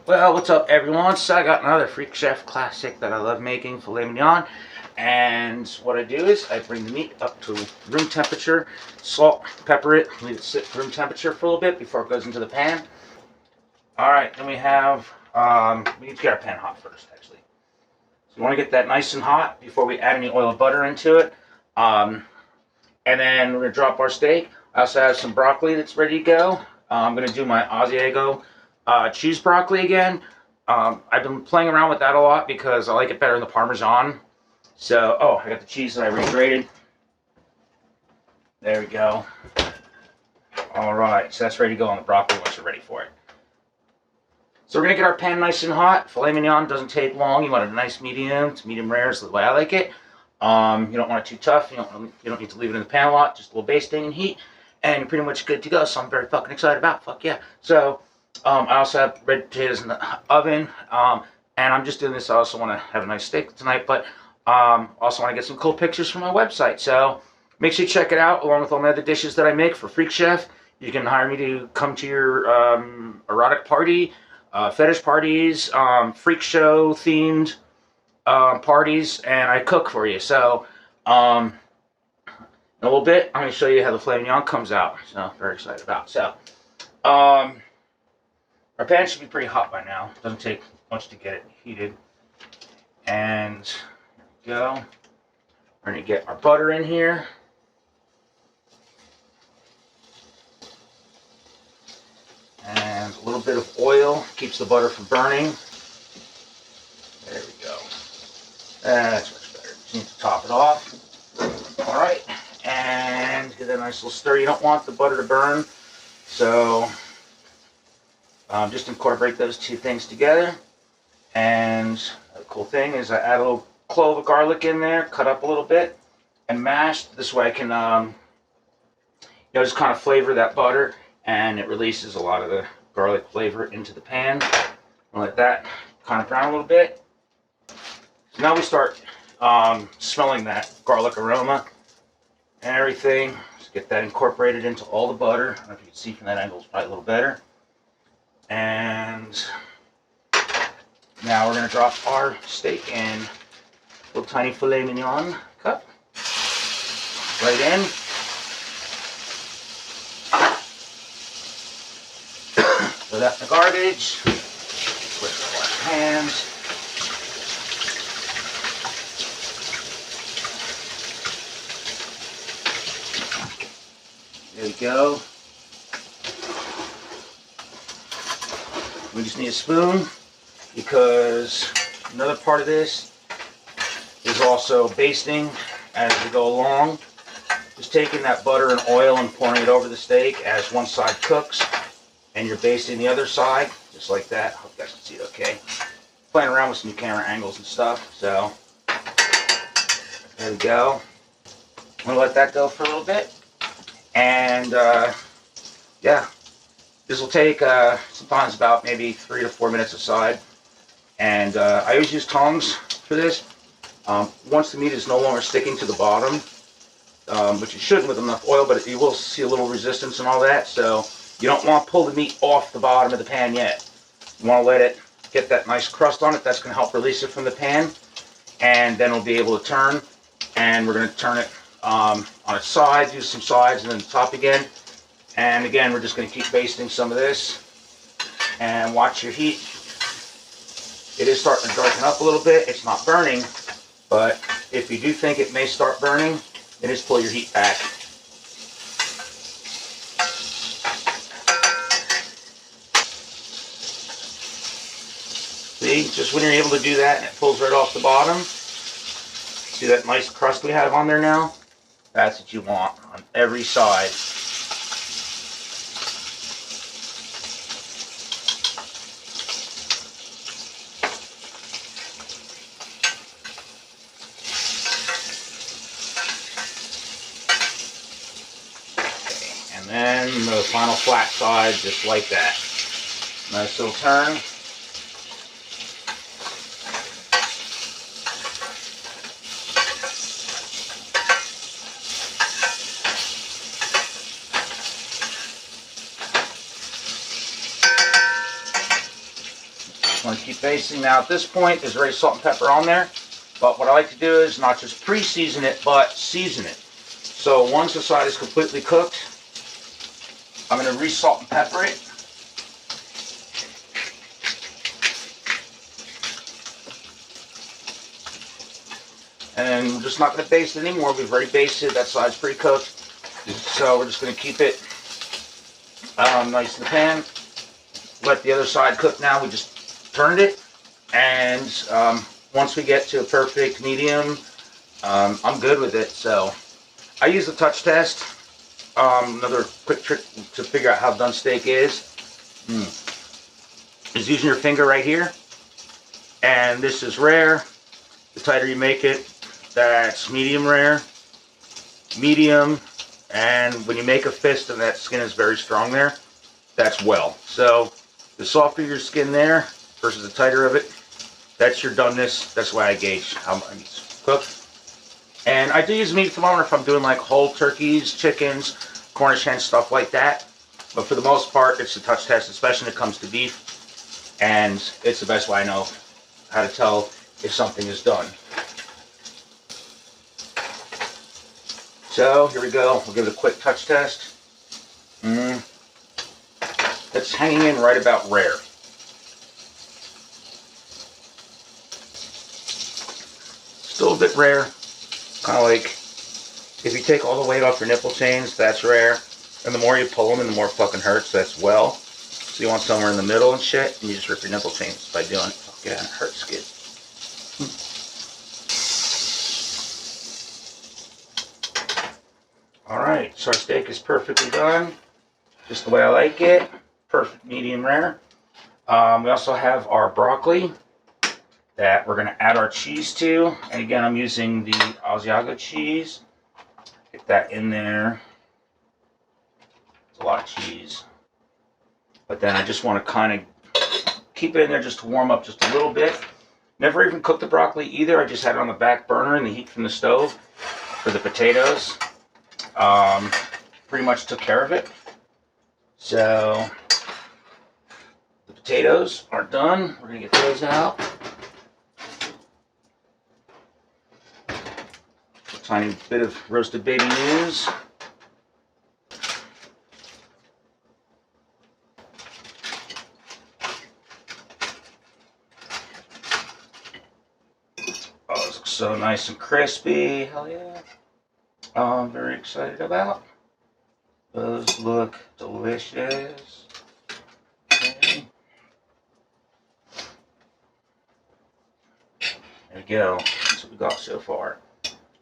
Well, what's up, everyone? So I got another Freak Chef classic that I love making, Filet Mignon. And what I do is I bring the meat up to room temperature, salt, pepper it, leave it sit room temperature for a little bit before it goes into the pan. All right, then we have, we need to get our pan hot first, actually. So you want to get that nice and hot before we add any oil or butter into it. And then we're going to drop our steak. I also have some broccoli that's ready to go. I'm going to do my Asiago cheese broccoli again. I've been playing around with that a lot because I like it better in the Parmesan. So, oh, I got the cheese that I regrated. There we go. All right, so that's ready to go on the broccoli once you're ready for it. So we're going to get our pan nice and hot. Filet mignon doesn't take long. You want a nice medium. It's medium rare is the way I like it. You don't want it too tough. You don't need to leave it in the pan a lot. Just a little basting and heat. And you're pretty much good to go. So I'm very fucking excited about. Fuck yeah. So I also have red potatoes in the oven. And I'm just doing this. I also want to have a nice steak tonight. But also want to get some cool pictures from my website. So make sure you check it out along with all my other dishes that I make for Freak Chef. You can hire me to come to your erotic party, fetish parties, freak show themed parties, and I cook for you. So in a little bit, I'm going to show you how the filet mignon comes out. So very excited about. So our pan should be pretty hot by now. Doesn't take much to get it heated. And there we go. We're going to get our butter in here. And a little bit of oil keeps the butter from burning. There we go. That's much better. Just need to top it off. All right, and give that a nice little stir. You don't want the butter to burn, so just incorporate those two things together. And the cool thing is I add a little clove of garlic in there, cut up a little bit, and mashed. This way I can, just kind of flavor that butter, and it releases a lot of the garlic flavor into the pan. I'll let that kind of brown a little bit. So now we start smelling that garlic aroma and everything. Just get that incorporated into all the butter. I don't know if you can see from that angle, it's probably a little better. And now we're going to drop our steak in a little tiny filet mignon cup. Right in. Throw that in the garbage. Wash your hands. There we go. We just need a spoon because another part of this is also basting as we go along. Just taking that butter and oil and pouring it over the steak as one side cooks, and you're basting the other side just like that. Hope you guys can see it okay. Playing around with some new camera angles and stuff. So there we go. I'm gonna let that go for a little bit. And yeah, this will take sometimes about maybe 3 to 4 minutes aside. And I always use tongs for this. Once the meat is no longer sticking to the bottom, which it shouldn't with enough oil, but you will see a little resistance and all that. So you don't want to pull the meat off the bottom of the pan yet. You want to let it get that nice crust on it. That's going to help release it from the pan. And then it'll be able to turn. And we're going to turn it on its side, do some sides, and then the top again. And again, we're just going to keep basting some of this. And watch your heat. It is starting to darken up a little bit. It's not burning, but if you do think it may start burning, then just pull your heat back. See, just when you're able to do that and it pulls right off the bottom, see that nice crust we have on there now? That's what you want on every side. Okay, and then the final flat side, just like that. Nice little turn. keep basting. Now at this point, there's already salt and pepper on there. But what I like to do is not just pre-season it, but season it. So once the side is completely cooked, I'm going to re-salt and pepper it. And we're just not going to baste it anymore. We've already basted. That side's pretty cooked. So we're just going to keep it nice in the pan. Let the other side cook now. We just turned it. And once we get to a perfect medium, I'm good with it. So I use the touch test. Another quick trick to figure out how done steak is using your finger right here. And this is rare. The tighter you make it, that's medium rare. Medium, and when you make a fist and that skin is very strong there, that's well. So the softer your skin there versus the tighter of it, that's your doneness. That's why I gauge how much it's cooked. And I do use a meat thermometer if I'm doing like whole turkeys, chickens, Cornish hens, stuff like that. But for the most part, it's a touch test, especially when it comes to beef. And it's the best way I know how to tell if something is done. So here we go. We'll give it a quick touch test. That's hanging in right about rare. Still a bit rare. Kind of like if you take all the weight off your nipple chains, that's rare. And the more you pull them, and the more it fucking hurts. That's well. So you want somewhere in the middle and shit, and you just rip your nipple chains by doing it. Fuck yeah, it hurts good. Alright, so our steak is perfectly done. Just the way I like it. Perfect medium rare. We also have our broccoli that we're going to add our cheese to. And again, I'm using the Asiago cheese. Get that in there. It's a lot of cheese. But then I just want to kind of keep it in there just to warm up just a little bit. Never even cooked the broccoli either. I just had it on the back burner in the heat from the stove for the potatoes. Pretty much took care of it. So the potatoes are done. We're going to get those out. A tiny bit of roasted baby news. Oh, this looks so nice and crispy. Hell yeah. I'm very excited about. Those look delicious. Okay. There we go. That's what we got so far.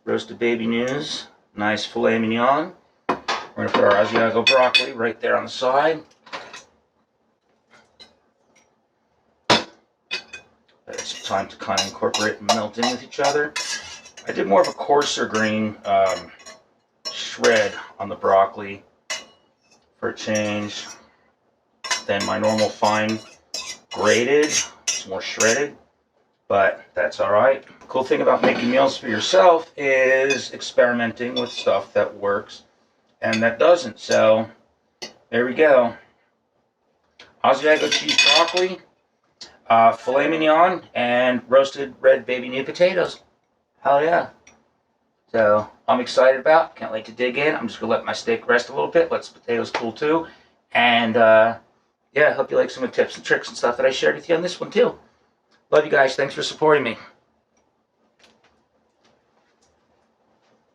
Roasted baby news. Nice filet mignon. We're going to put our Asiago broccoli right there on the side. It's time to kind of incorporate and melt in with each other. I did more of a coarser grain shred on the broccoli for a change than my normal fine grated. It's more shredded, but that's alright. The cool thing about making meals for yourself is experimenting with stuff that works and that doesn't. So there we go. Asiago cheese broccoli, filet mignon, and roasted red baby new potatoes. Hell yeah. So I'm excited about. Can't wait to dig in. I'm just going to let my steak rest a little bit. Let the potatoes cool too. And yeah, I hope you like some of the tips and tricks and stuff that I shared with you on this one too. Love you guys. Thanks for supporting me.